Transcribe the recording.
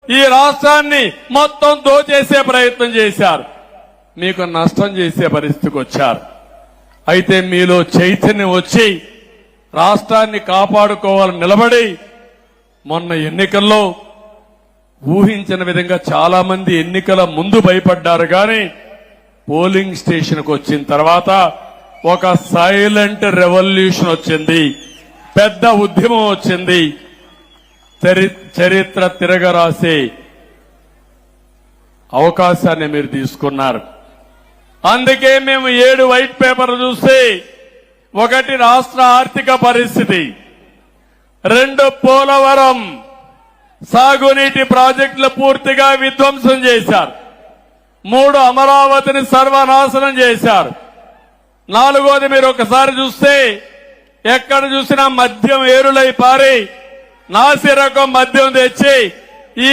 ఈ రాష్ట్రాన్ని మొత్తం దోచేసే ప్రయత్నం చేశారు. మీకు నష్టం చేసే పరిస్థితికి వచ్చారు. అయితే మీలో చైతన్యం వచ్చి రాష్ట్రాన్ని కాపాడుకోవాలని నిలబడి మొన్న ఎన్నికల్లో ఊహించిన విధంగా చాలా మంది ఎన్నికల ముందు భయపడ్డారు. కానీ పోలింగ్ స్టేషన్కు వచ్చిన తర్వాత ఒక సైలెంట్ రెవల్యూషన్ వచ్చింది, పెద్ద ఉద్యమం వచ్చింది. చరిత్ర తిరగరాసే అవకాశాన్ని మీరు తీసుకున్నారు. అందుకే మేము 7 వైట్ పేపర్లు చూస్తే, 1 రాష్ట్ర ఆర్థిక పరిస్థితి, 2 పోలవరం సాగునీటి ప్రాజెక్టులు పూర్తిగా విధ్వంసం చేశారు, 3 అమరావతిని సర్వనాశనం చేశారు, 4వది మీరు ఒకసారి చూస్తే ఎక్కడ చూసినా మద్యం ఏరులై పారి నాసిరకం మద్యం తెచ్చి ఈ